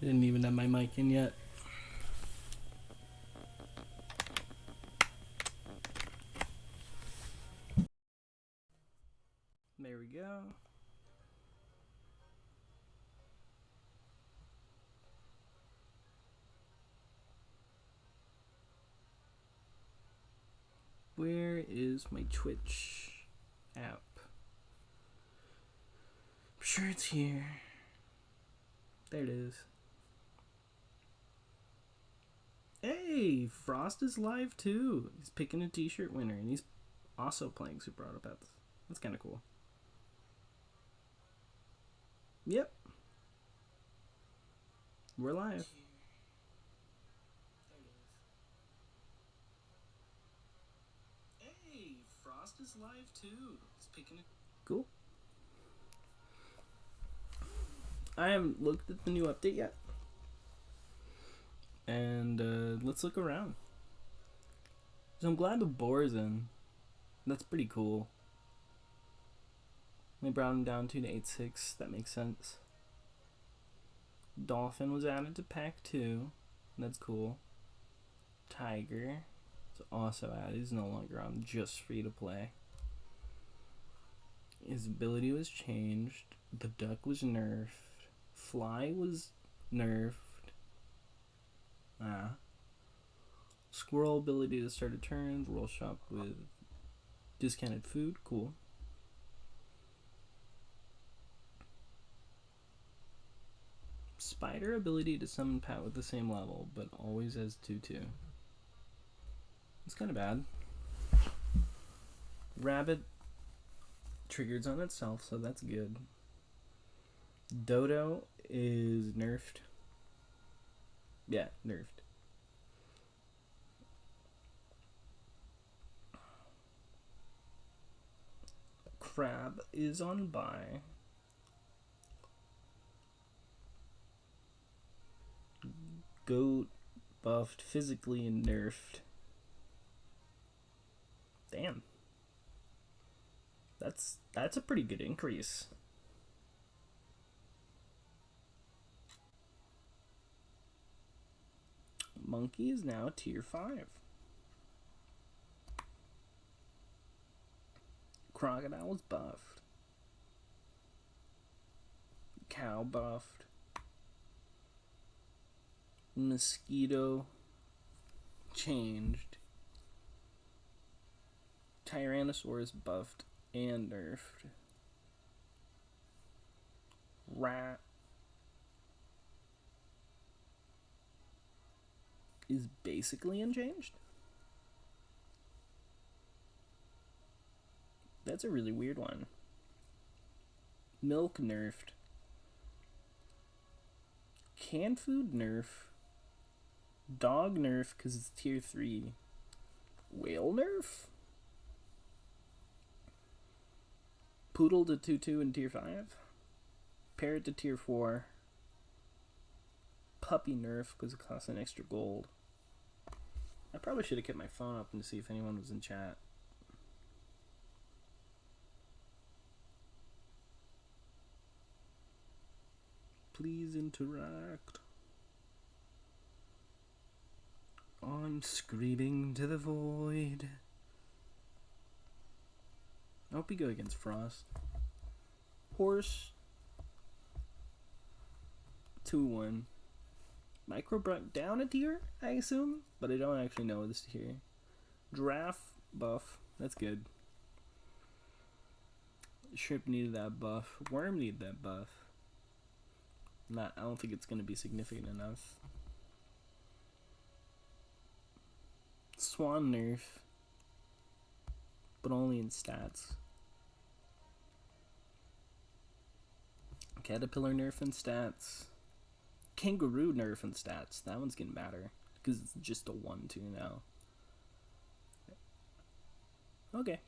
I didn't even have my mic in yet. There we go. Where is my Twitch app? I'm sure it's here. There it is. Hey, Frost is live too. He's picking a t-shirt winner, and he's also playing Super Autopaths. That's kind of cool. Yep. We're live. Hey, Frost is live too. He's picking a... Cool. I haven't looked at the new update yet. And let's look around. So I'm glad the boar's in. That's pretty cool. They brought him down to an 8.6. That makes sense. Dolphin was added to pack 2. That's cool. Tiger is also added. He's no longer on just free to play. His ability was changed. The duck was nerfed. Fly was nerfed. Squirrel ability to start a turn. Roll shop with discounted food. Cool. Spider ability to summon Pat with the same level, but always has 2/2. It's kind of bad. Rabbit triggers on itself, so that's good. Dodo is nerfed. Yeah, nerfed. Crab is on buy. Goat buffed physically and nerfed. Damn. That's a pretty good increase. Monkey is now tier 5. Crocodile is buffed. Cow buffed. Mosquito changed. Tyrannosaurus buffed and nerfed. Rat is basically unchanged. That's a really weird one. Milk nerfed. Canned food nerf. Dog nerf because it's tier 3. Whale nerf. Poodle to 2/2 in tier 5. Parrot to tier 4. Puppy nerf because it costs an extra gold. I probably should have kept my phone up and to see if anyone was in chat. Please interact. I'm screaming to the void. I hope we go against Frost. Horse 2-1. Micro brought down a tier, I assume, but I don't actually know this tier. Giraffe buff, that's good. Shrimp needed that buff. Worm needed that buff. I don't think it's going to be significant enough. Swan nerf, but only in stats. Caterpillar nerf in stats. Kangaroo nerf in stats. That one's getting better because it's just a 1/2 now. Okay.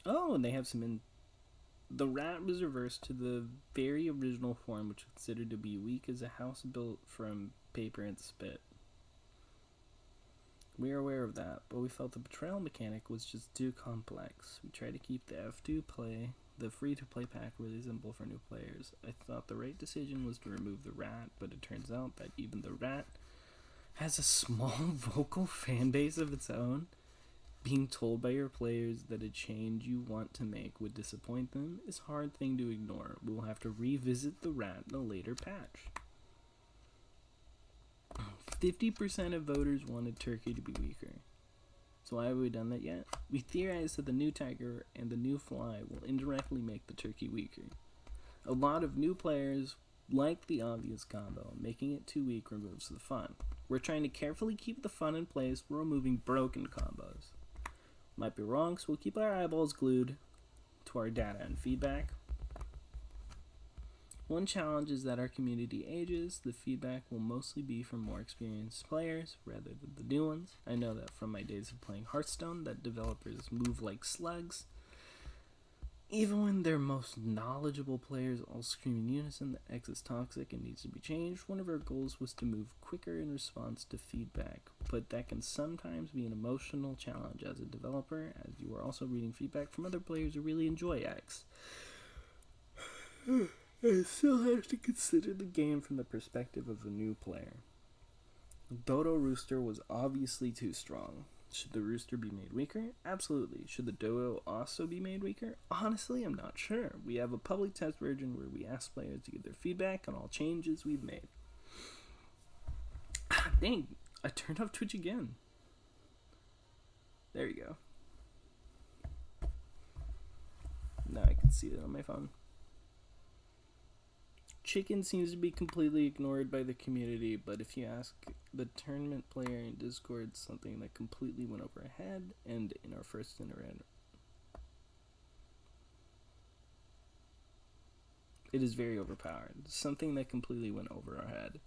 Oh, and they have some in. The rat was reversed to the very original form, which is considered to be weak as a house built from paper and spit. We are aware of that, but we felt the betrayal mechanic was just too complex. We tried to keep the F2 play the free-to-play pack really simple for new players. I thought the right decision was to remove the rat, but it turns out that even the rat has a small vocal fan base of its own. Being told by your players that a change you want to make would disappoint them is a hard thing to ignore. We'll have to revisit the rat in a later patch. 50% of voters wanted turkey to be weaker. So why have we done that yet? We theorized that the new tiger and the new fly will indirectly make the turkey weaker. A lot of new players like the obvious combo. Making it too weak removes the fun. We're trying to carefully keep the fun in place while removing broken combos. Might be wrong, so we'll keep our eyeballs glued to our data and feedback. One challenge is that our community ages. The feedback will mostly be from more experienced players rather than the new ones. I know that from my days of playing Hearthstone that developers move like slugs. Even when their most knowledgeable players all scream in unison that X is toxic and needs to be changed, one of our goals was to move quicker in response to feedback. But that can sometimes be an emotional challenge as a developer, as you are also reading feedback from other players who really enjoy X. I still have to consider the game from the perspective of a new player. Dodo Rooster was obviously too strong. Should the rooster be made weaker? Absolutely. Should the dodo also be made weaker? Honestly, I'm not sure. We have a public test version where we ask players to give their feedback on all changes we've made. Dang, I turned off Twitch again. There you go. Now I can see it on my phone. Chicken seems to be completely ignored by the community, but if you ask the tournament player in Discord, something that completely went over our head, and in our first interaction, it is very overpowered. Something that completely went over our head.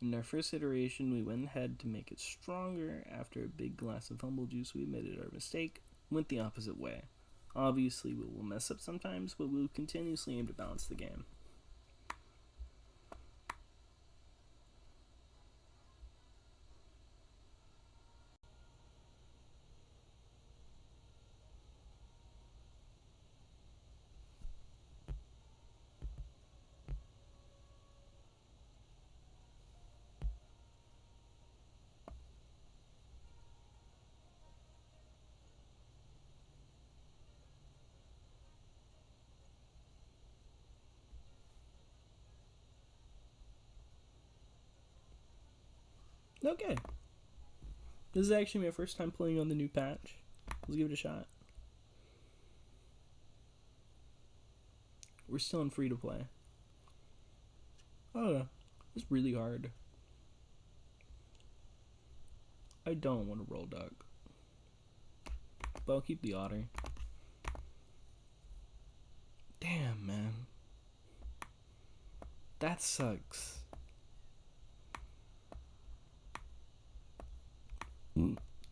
In our first iteration, we went ahead to make it stronger. After a big glass of humble juice, we admitted our mistake, went the opposite way. Obviously, we will mess up sometimes, but we will continuously aim to balance the game. Okay. This is actually my first time playing on the new patch. Let's give it a shot. We're still in free to play. Oh, it's really hard. I don't want to roll duck. But I'll keep the otter. Damn, man. That sucks.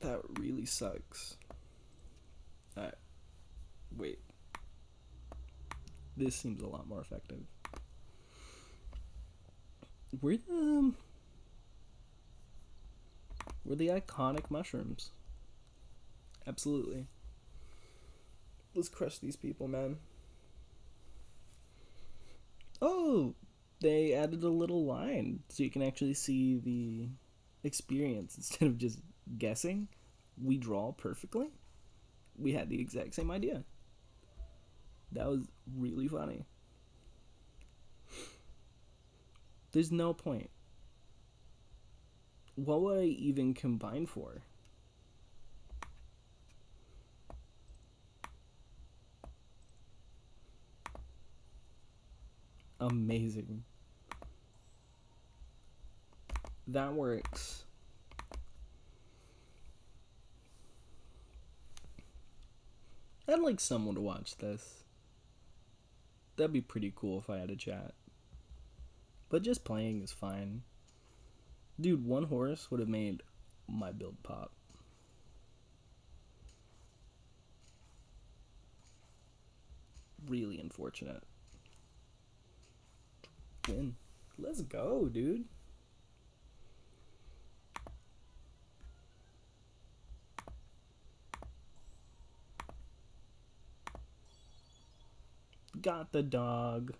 That really sucks. Wait. This seems a lot more effective. We're the iconic mushrooms. Absolutely. Let's crush these people, man. Oh, they added a little line so you can actually see the experience instead of just guessing. We draw perfectly. We had the exact same idea. That was really funny. There's no point. What would I even combine for? Amazing. That works. I'd like someone to watch this. That'd be pretty cool if I had a chat. But just playing is fine. Dude, one horse would have made my build pop. Really unfortunate. Win. Let's go, dude. Got the dog.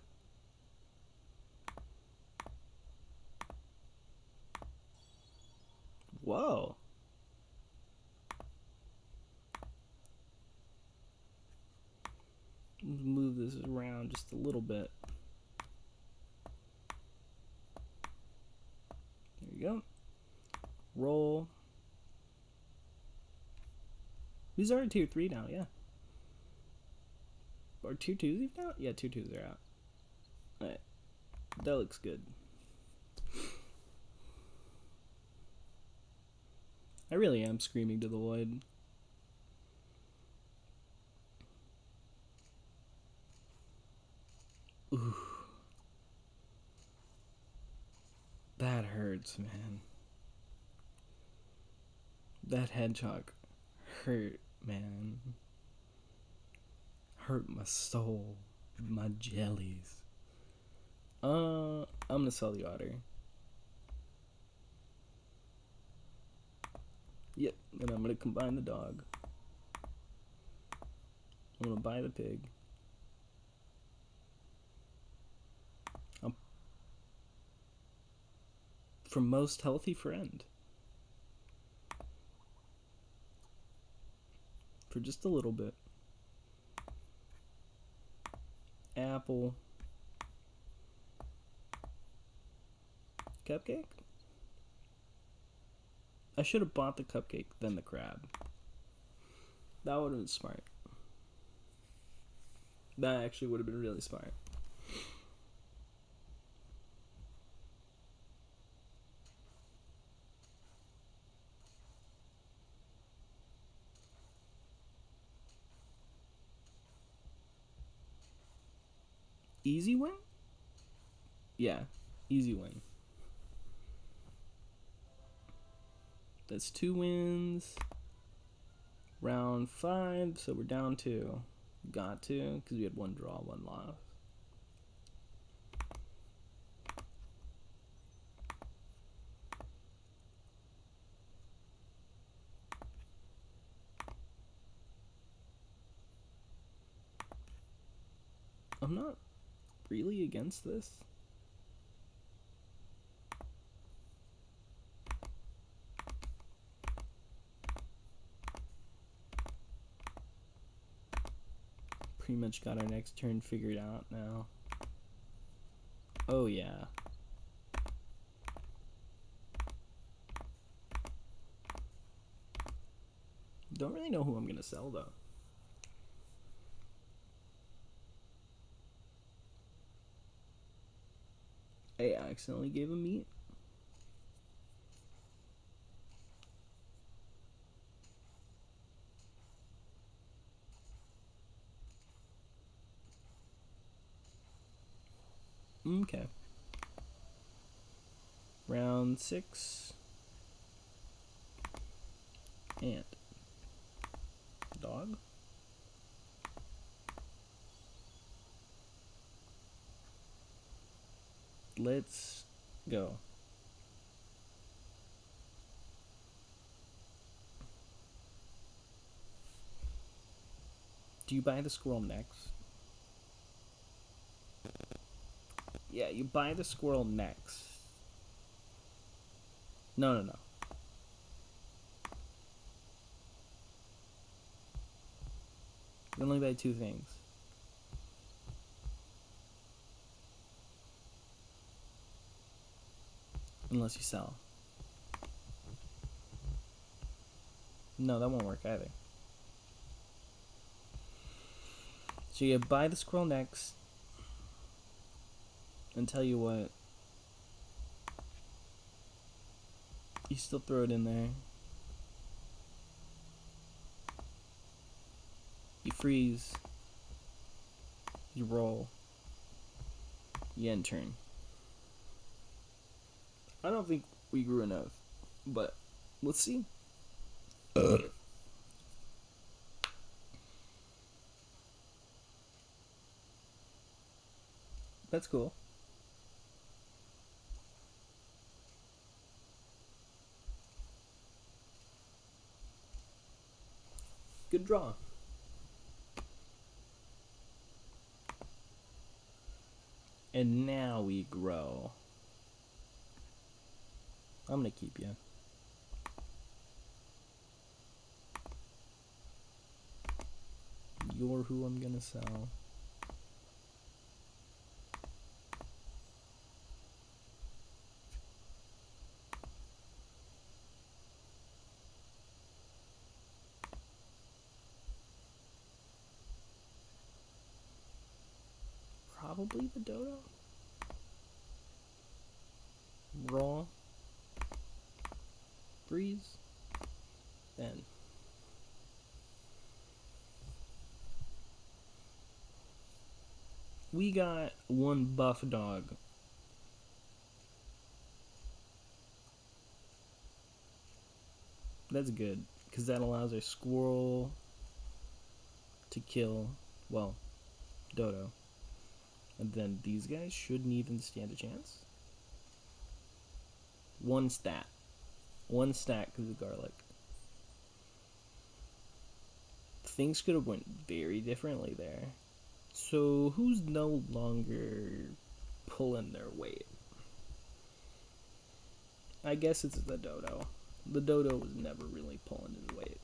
Whoa. Let's move this around just a little bit. There you go. Roll. These are tier 3 now, yeah. Or tier 2s even out? Yeah, tier 2s are out. Alright. That looks good. I really am screaming to the void. Ooh. That hurts, man. That hedgehog hurt, man. Hurt my soul. My jellies. I'm gonna sell the otter. Yep, and I'm gonna combine the dog. I'm gonna buy the pig. From most healthy friend. For just a little bit. Apple. Cupcake? I should have bought the cupcake, then the crab. That would have been smart. That actually would have been really smart. Easy win? Yeah, easy win. That's 2 wins. Round 5, so we're down 2. Got to, because we had 1 draw, 1 loss. I'm not really against this. Pretty much got our next turn figured out now. Oh yeah. Don't really know who I'm gonna sell though. I accidentally gave him meat. Okay. Round 6. Ant. Dog. Let's go. Do you buy the squirrel next? Yeah, you buy the squirrel next. No. You only buy 2 things. Unless you sell. No, that won't work either. So you buy the squirrel next. And tell you what. You still throw it in there. You freeze. You roll. You end turn. I don't think we grew enough, but let's see. That's cool. Good draw. And now we grow. I'm gonna keep you. You're who I'm gonna sell. Probably the dodo. Raw. Breeze. Then. We got one buff dog. That's good, because that allows our squirrel to kill, well, dodo. And then these guys shouldn't even stand a chance. One stat. One stat because of garlic. Things could have went very differently there. So who's no longer pulling their weight? I guess it's the dodo. The dodo was never really pulling his weight.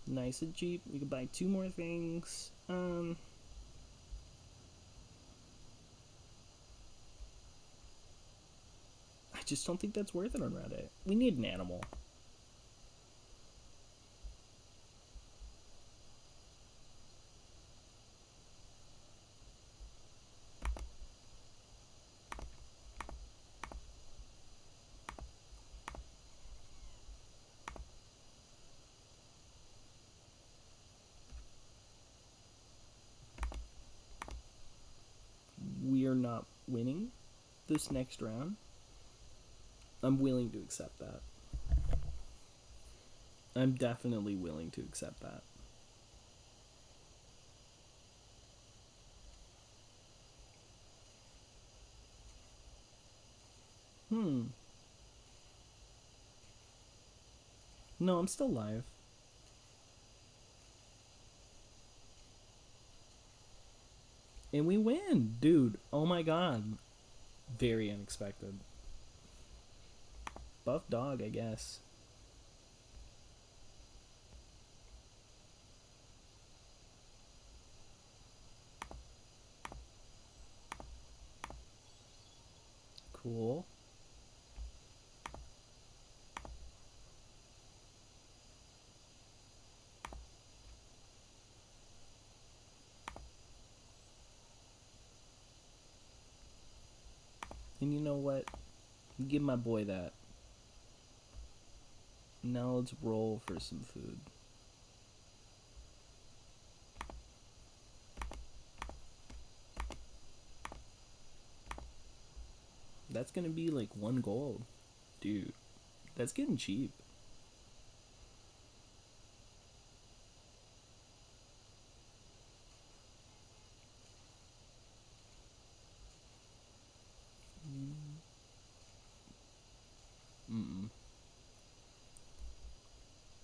Nice and cheap. We could buy 2 more things. I just don't think that's worth it on Reddit. We need an animal. We are not winning this next round. I'm willing to accept that. I'm definitely willing to accept that. No, I'm still live. And we win, dude. Oh my god. Very unexpected. Buff dog, I guess. Cool. And you know what? Give my boy that. Now let's roll for some food. That's gonna be like 1 gold. Dude, that's getting cheap. Mm-mm.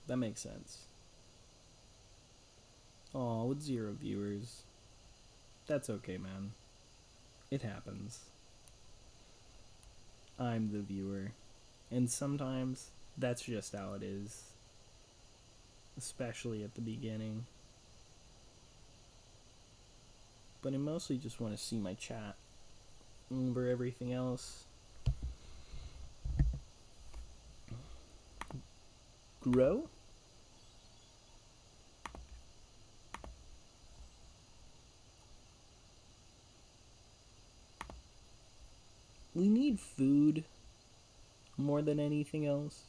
That makes sense. Aw, with 0 viewers. That's okay, man. It happens. I'm the viewer. And sometimes that's just how it is. Especially at the beginning. But I mostly just want to see my chat over everything else. Grow? We need food more than anything else.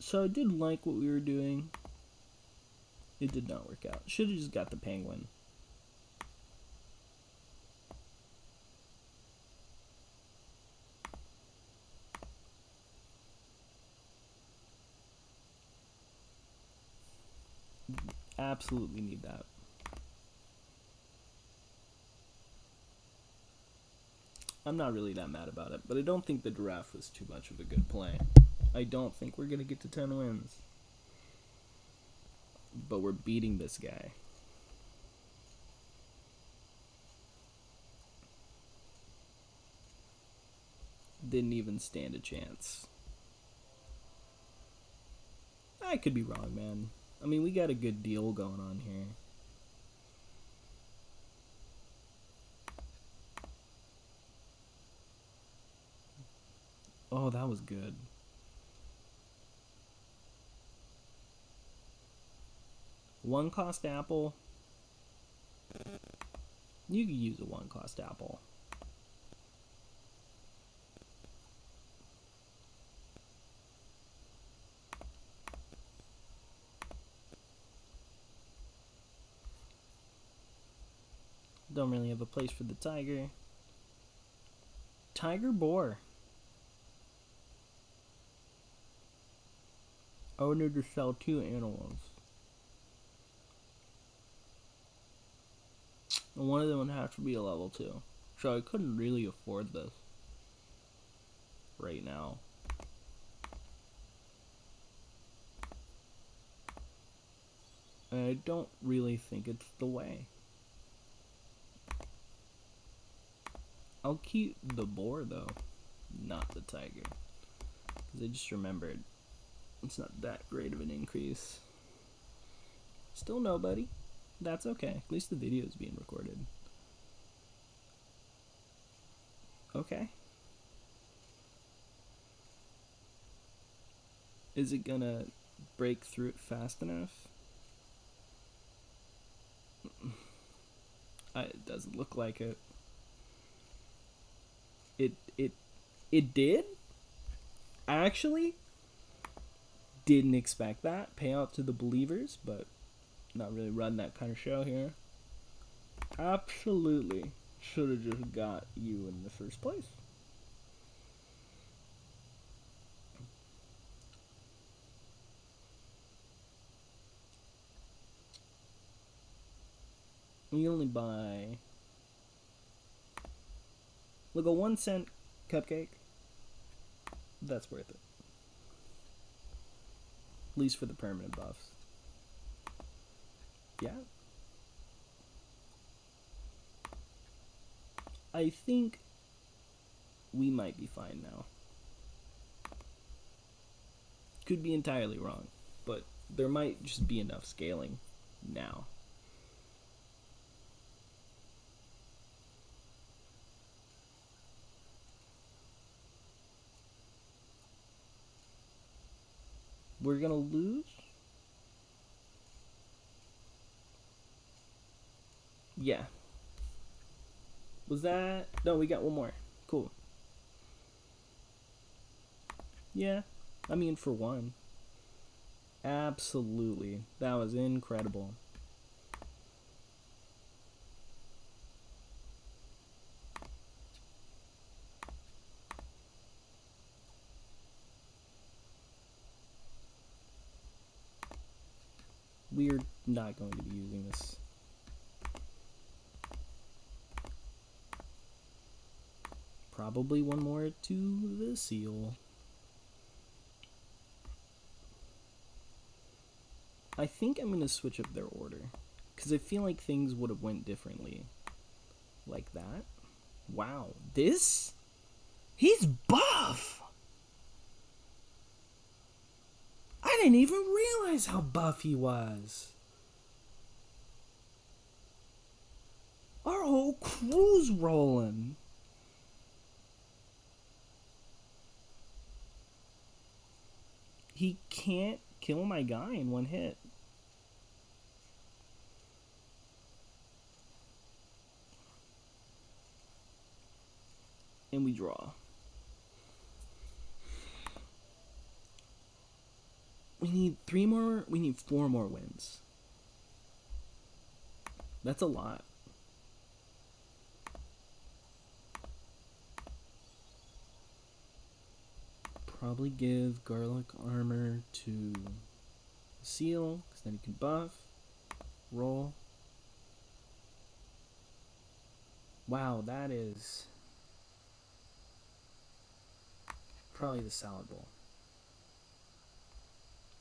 So I did like what we were doing. It did not work out. Should have just got the penguin. Absolutely need that. I'm not really that mad about it, but I don't think the draft was too much of a good play. I don't think we're going to get to 10 wins. But we're beating this guy. Didn't even stand a chance. I could be wrong, man. I mean, we got a good deal going on here. Oh, that was good. One cost apple. You could use a one cost apple. Don't really have a place for the tiger. Tiger boar. Owner to sell 2 animals. And one of them would have to be a level 2. So I couldn't really afford this right now. And I don't really think it's the way. I'll keep the boar though, not the tiger. Because I just remembered it's not that great of an increase. Still nobody. That's okay. At least the video is being recorded. Okay. Is it gonna break through it fast enough? It doesn't look like it. It did? I actually didn't expect that. Payout to the believers, but not really run that kind of show here. Absolutely should have just got you in the first place. We only buy, look, a 1 cent cupcake. That's worth it. At least for the permanent buffs. Yeah. I think we might be fine now. Could be entirely wrong, but there might just be enough scaling now. We're gonna lose? Yeah. Was that? No, we got one more. Cool. Yeah. I mean, for one. Absolutely. That was incredible. We're not going to be using this. Probably one more to the seal. I think I'm going to switch up their order, because I feel like things would have went differently. Like that. Wow. This? He's buff! I didn't even realize how buff he was. Our whole crew's rolling. He can't kill my guy in one hit. And we draw. We need 4 more wins. That's a lot. Probably give garlic armor to Seal, because then he can buff. Roll. Wow, that is Probably the salad bowl.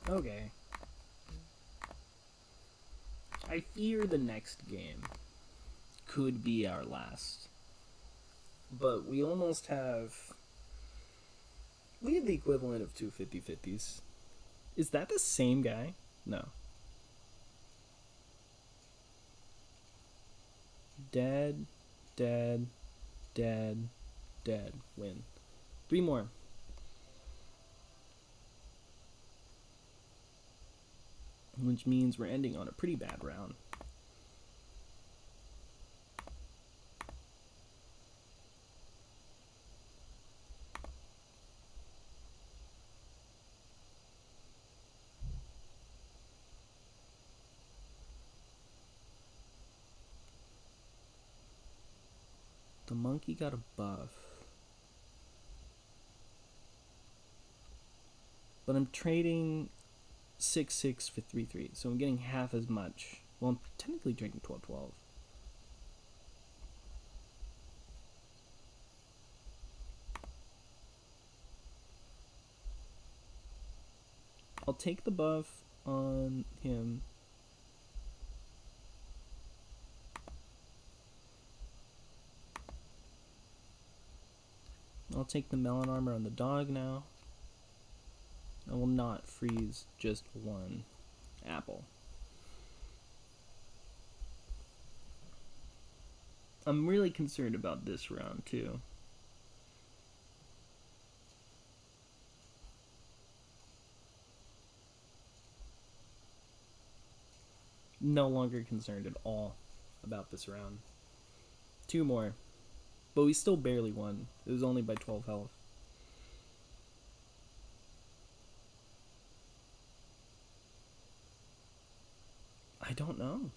Okay. I fear the next game could be our last. But we almost have... We have the equivalent of two 50-50s. Is that the same guy? No. Dead, dead, dead, dead. Win. 3 more. Which means we're ending on a pretty bad round. The monkey got a buff. But I'm trading 6/6 for 3/3, so I'm getting half as much. Well, I'm technically trading 12/12. I'll take the buff on him. I'll take the melon armor on the dog now. I will not freeze just one apple. I'm really concerned about this round too. No longer concerned at all about this round. 2 more. But we still barely won. It was only by 12 health. I don't know.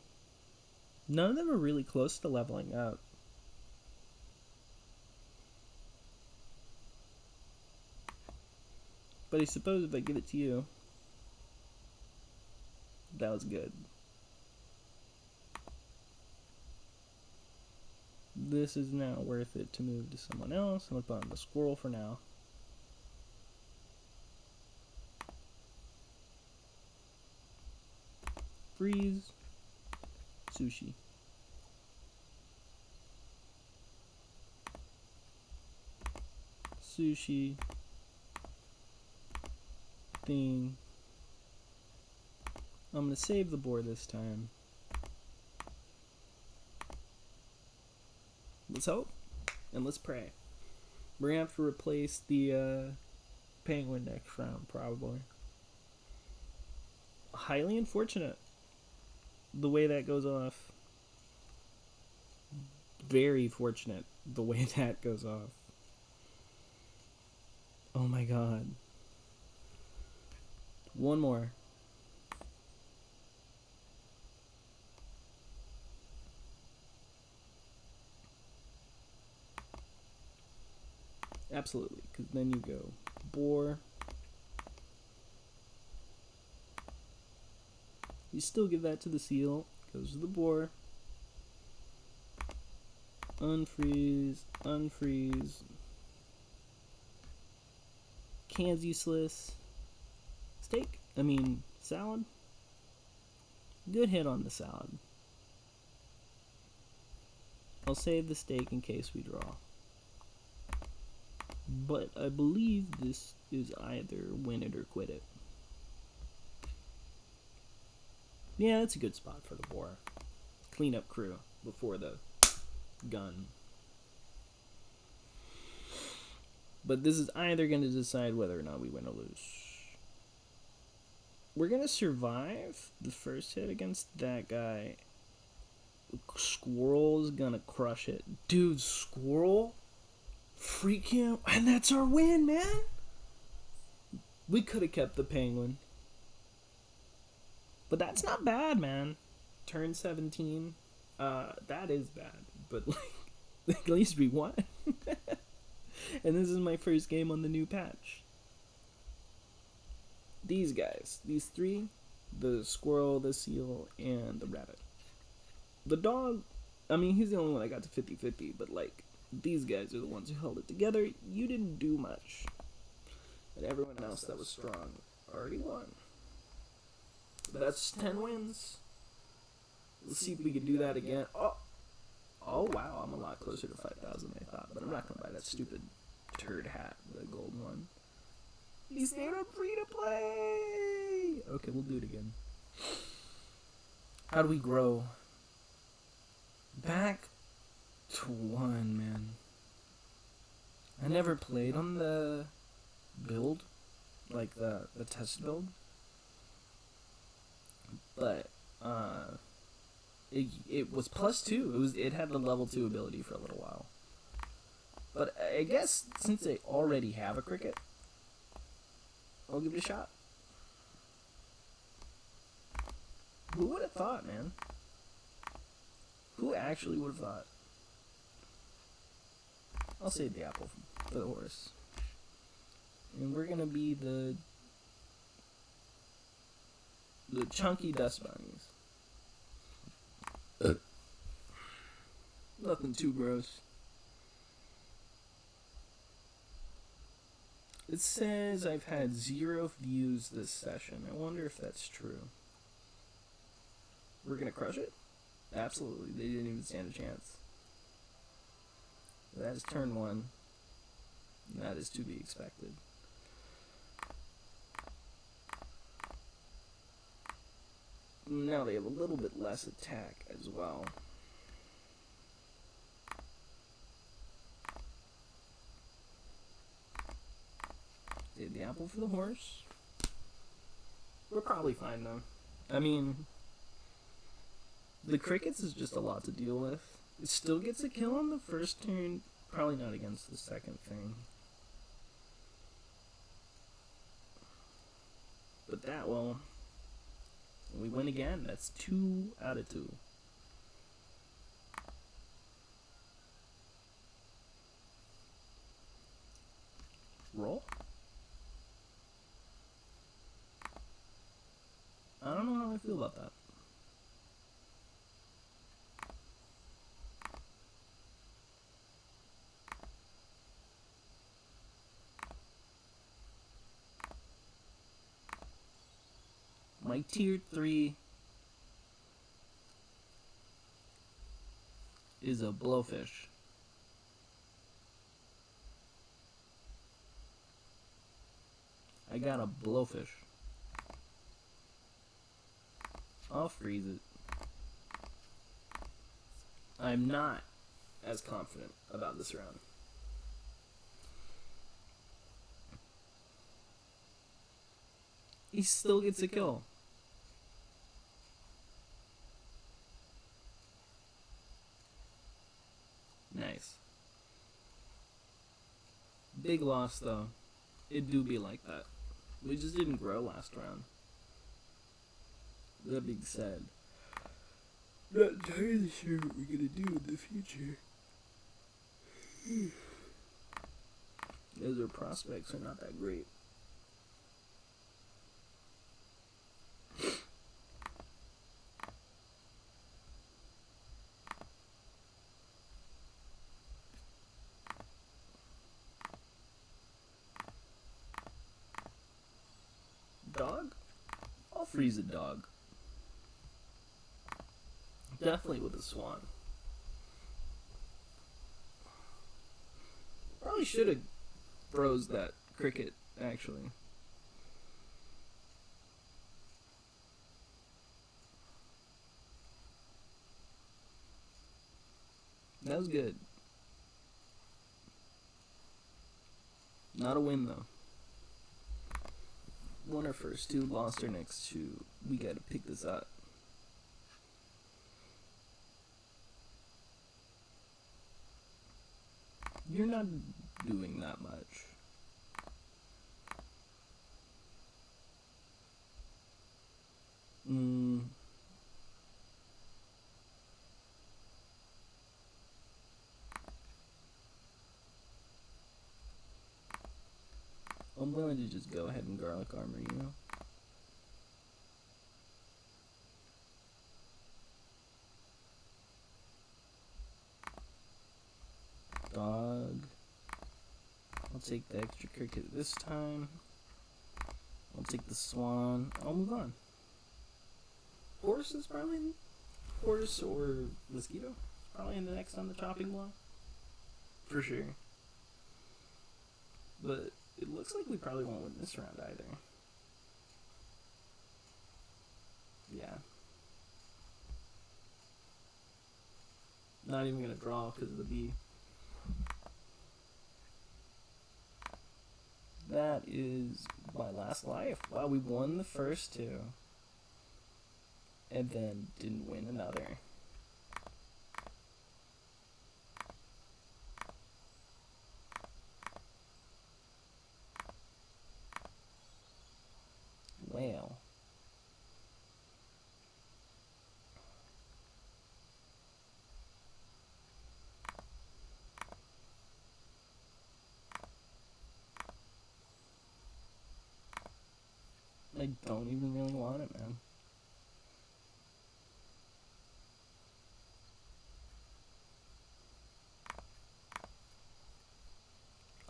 None of them are really close to leveling up. But I suppose if I give it to you, that was good. This is now worth it to move to someone else. I'm going to put on the squirrel for now. Freeze. Sushi. Sushi. Thing. I'm going to save the board this time. Let's hope. And let's pray. We're going to have to replace the penguin next round, probably. Highly unfortunate the way that goes off. Very fortunate the way that goes off. Oh my god. 1 more. Absolutely, because then you go boar. You still give that to the seal. Goes to the boar. Unfreeze. Unfreeze. Can's useless. Steak. Salad. Good hit on the salad. I'll save the steak in case we draw. But I believe this is either win it or quit it. Yeah, that's a good spot for the boar. Cleanup crew before the gun. But this is either going to decide whether or not we win or lose. We're going to survive the first hit against that guy. Squirrel's going to crush it. Dude, Squirrel? Freak him. And that's our win, man. We could have kept the penguin. But that's not bad, man. Turn 17. That is bad. But, at least we won. And this is my first game on the new patch. These guys. These 3. The squirrel, the seal, and the rabbit. The dog, he's the only one I got to 50-50. But, these guys are the ones who held it together. You didn't do much. But everyone else that was strong already won. That's 10 wins. Let's see if we can do that again. Oh wow, I'm a lot closer to 5,000 than I thought, but I'm not gonna buy that stupid turd hat, the gold one. He stayed on free to play! Okay, we'll do it again. How do we grow? Back to 1, man. I never played on the build, like the test build. But, it was +2. It had the level 2 ability for a little while. But I guess since they already have a cricket, I'll give it a shot. Who would have thought, man? Who actually would have thought? I'll save the apple for the horse. And we're gonna be the chunky dust bunnies. Nothing too gross. It says I've had 0 views this session. I wonder if that's true. We're gonna crush it? Absolutely. They didn't even stand a chance. That is turn 1. That is to be expected. Now they have a little bit less attack as well. Did the apple for the horse. We're probably fine though. I mean, the crickets is just a lot to deal with. It still gets a kill on the first turn. Probably not against the second thing. But that, well, we win again. That's 2 out of 2. Roll? I don't know how I feel about that. My tier 3 is a blowfish. I got a blowfish. I'll freeze it. I'm not as confident about this round. He still gets a kill. Nice. Big loss though. It do be like that. We just didn't grow last round. That being said, not entirely sure what we're gonna do in the future. As our prospects are not that great. Dog? I'll freeze a dog. Definitely with a swan. Probably should have froze that cricket, actually. That was good. Not a win, though. Won our first 2, lost our next 2. We gotta pick this up. You're not doing that much. I'm willing to just go ahead and garlic armor, you know? Dog. I'll take the extra cricket this time. I'll take the swan. I'll move on. Horse is probably horse or mosquito. Probably in the next on the chopping block. For sure. But it looks like we probably won't win this round either. Yeah. Not even gonna draw because of the bee. That is my last life. Wow, we won the first two. And then didn't win another. Well. I don't even really want it, man.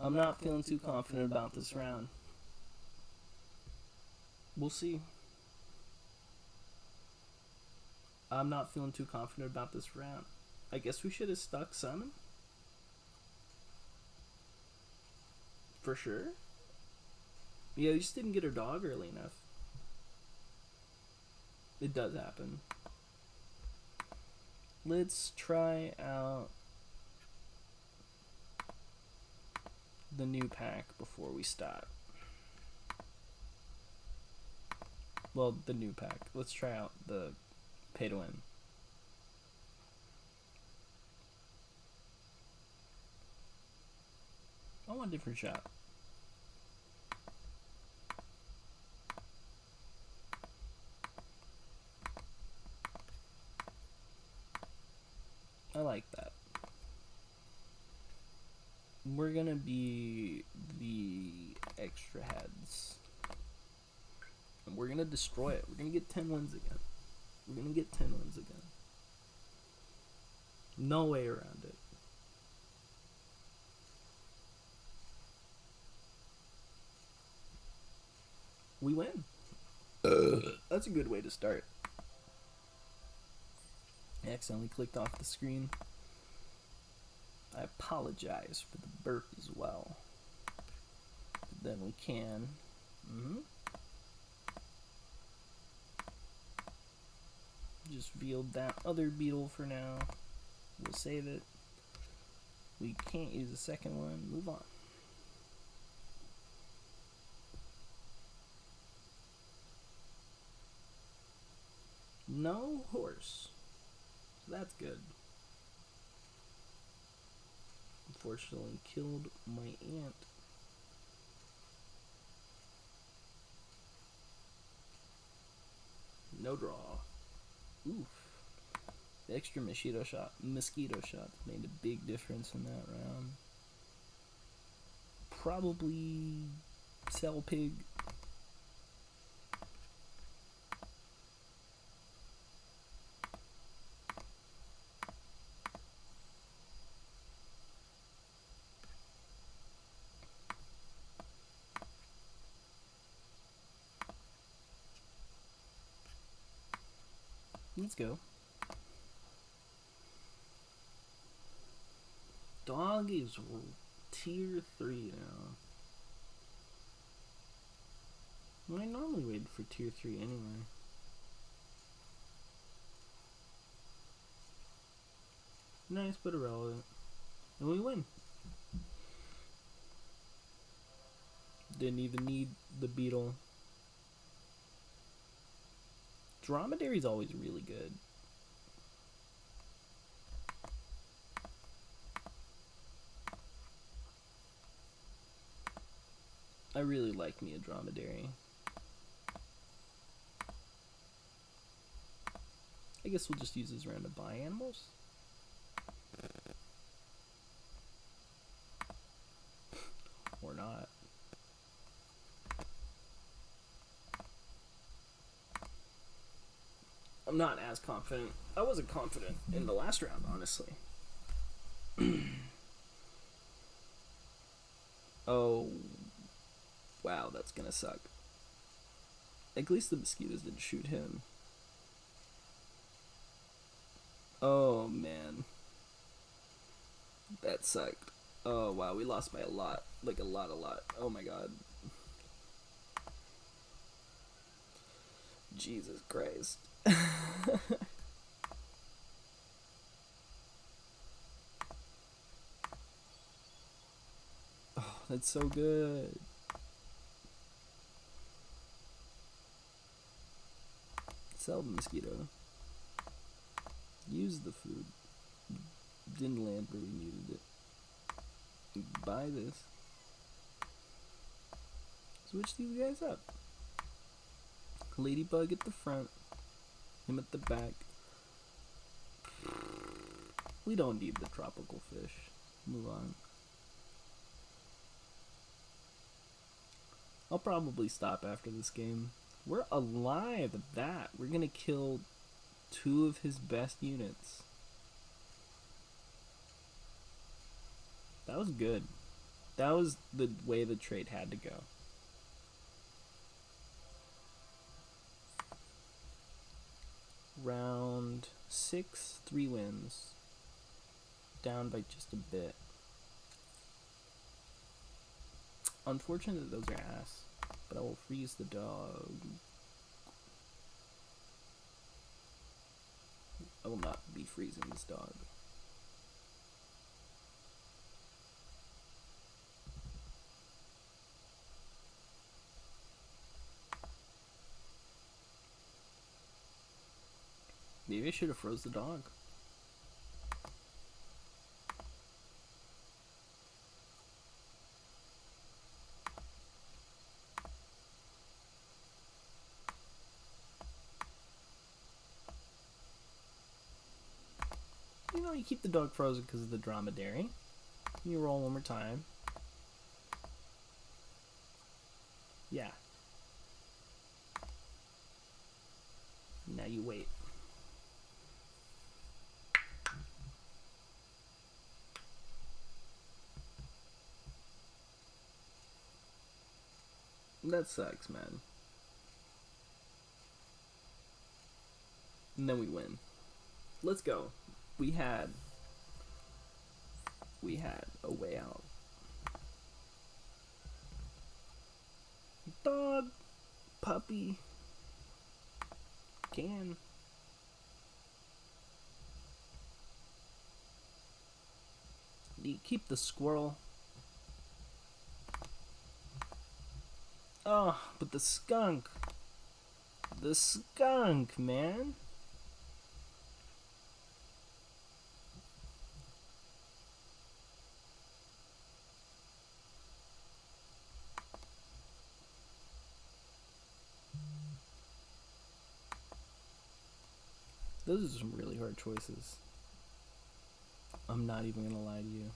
I'm not feeling too confident about this round. We'll see. I'm not feeling too confident about this round. I guess we should have stuck summon. For sure. Yeah, we just didn't get our dog early enough. It does happen. Let's try out the new pack before we stop. Well, the new pack. Let's try out the pay to win. I want a different shot. I like that. We're gonna be the extra heads. And we're gonna destroy it. We're gonna get 10 wins again. We're gonna get 10 wins again. No way around it. We win. That's a good way to start. I accidentally clicked off the screen. I apologize for the burp as well. But then we can. Just field that other beetle for now. We'll save it. We can't use the second one. Move on. No horse. That's good. Unfortunately killed my aunt. No draw. Oof. The extra mosquito shot made a big difference in that round. Probably sell pig. Let's go. Dog is tier 3 now. I normally wait for tier 3 anyway. Nice but irrelevant. And we win. Didn't even need the beetle. Dromedary's always really good. I really like me a dromedary. I guess we'll just use this round to buy animals. Or not. I'm not as confident. I wasn't confident in the last round, honestly. Oh, wow, that's gonna suck. At least the mosquitoes didn't shoot him. Oh, man. That sucked. Oh, wow, we lost by a lot. Like, a lot. Oh, my God. Jesus Christ. Oh, that's so good. Sell the mosquito. Use the food. Didn't land where we needed it. Buy this. Switch these guys up. Ladybug at the front. Him at the back. We don't need the tropical fish. Move on. I'll probably stop after this game. We're alive at that. We're gonna kill 2 of his best units. That was good. That was the way the trade had to go. Round 6, 3 wins. Down by just a bit. Unfortunate that those are ass, but I will freeze the dog. I will not be freezing this dog. Maybe I should have froze the dog. You know, you keep the dog frozen because of the dromedary. You roll one more time. Yeah. Now you wait. That sucks, man. And then we win. Let's go. We had a way out. Dog, puppy, can. You keep the squirrel. Oh, but the skunk. The skunk, man. Those are some really hard choices. I'm not even gonna lie to you.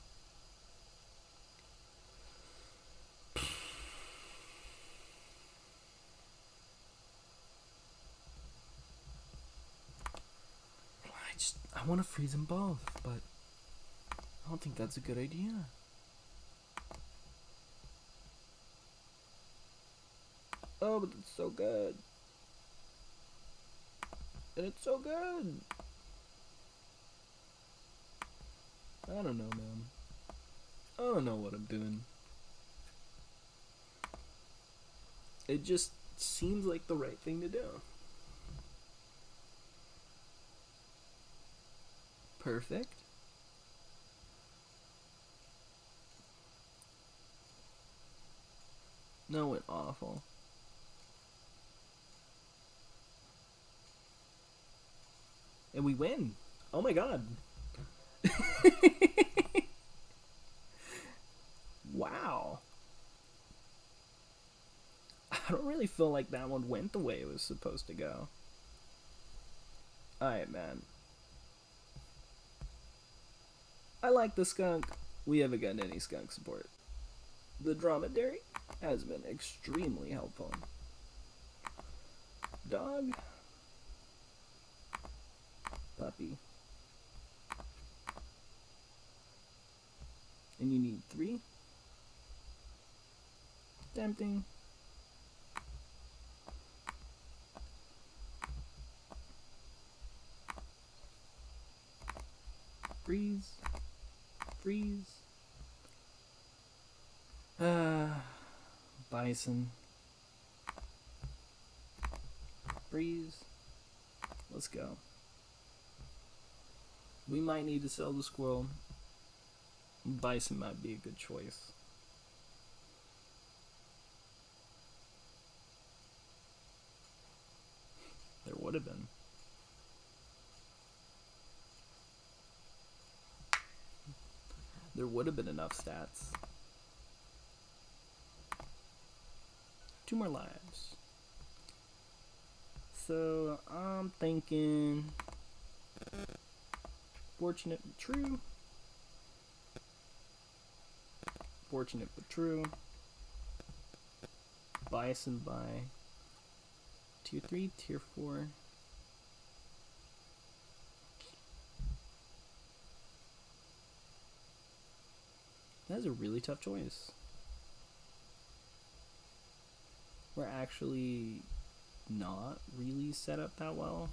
I want to freeze them both, but I don't think that's a good idea. Oh, but it's so good. And it's so good. I don't know, man. I don't know what I'm doing. It just seems like the right thing to do. Perfect. No, it awful. And we win. Oh my god. Wow. I don't really feel like that one went the way it was supposed to go. Alright, man. I like the skunk. We haven't gotten any skunk support. The dromedary has been extremely helpful. Dog. Puppy. And you need 3? tempting. Freeze. Freeze. Bison. Freeze. Let's go. We might need to sell the squirrel. Bison might be a good choice. There would have been. There would have been enough stats. 2 more lives. So I'm thinking fortunate but true. Fortunate but true. Bison by tier 3, tier 4. That's a really tough choice. We're actually not really set up that well.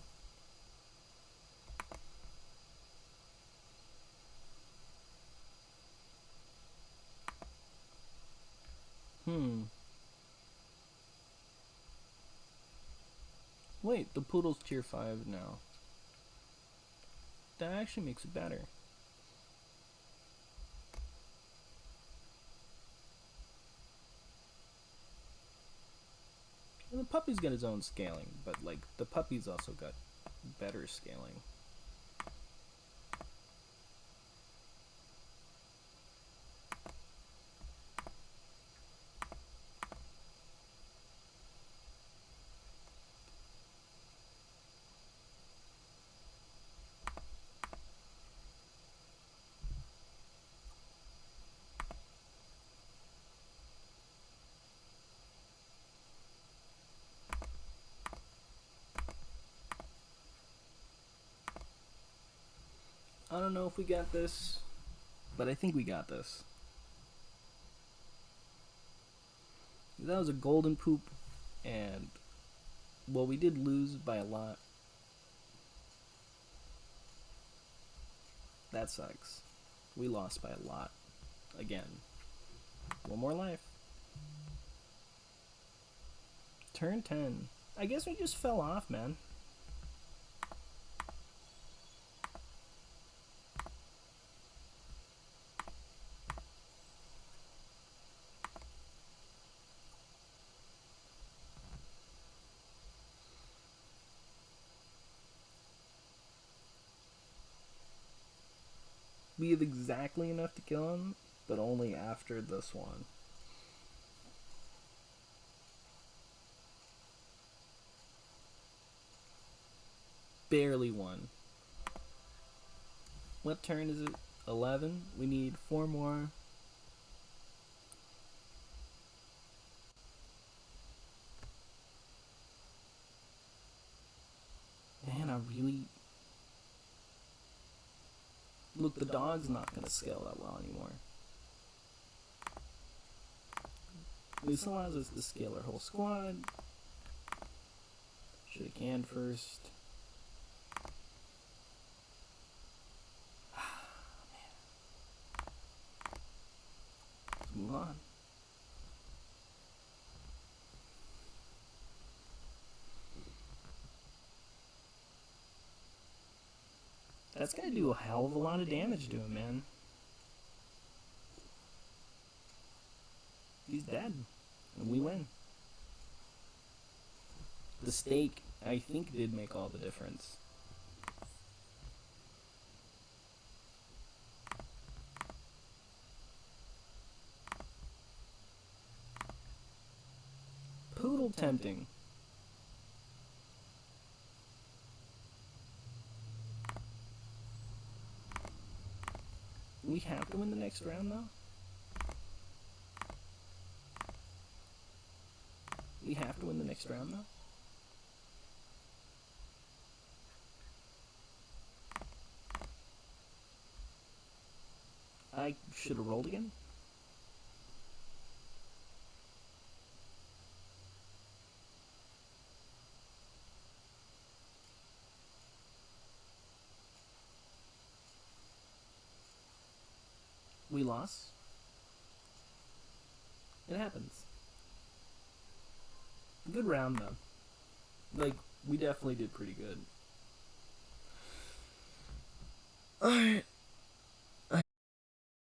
Wait, the poodle's tier 5 now. That actually makes it better. And the puppy's got his own scaling, but like the puppy's also got better scaling. I don't know if we got this, but I think we got this. That was a golden poop, and well, we did lose by a lot. That sucks. We lost by a lot. Again. 1 more life. Turn 10. I guess we just fell off, man. We have exactly enough to kill him, but only after this one. Barely won. What turn is it? 11? We need 4 more. Man, I really... Look, the dog's not going to scale that well anymore. This allows us to scale our whole squad. Should have canned first. Let's move on. That's gonna do a hell of a lot of damage to him, man. He's dead. And we win. The stake, I think, did make all the difference. Poodle tempting. We have to win the next round, though. We have to win the next round, though. I should have rolled again. We lost. It happens. Good round, though. Like, we definitely did pretty good. Alright.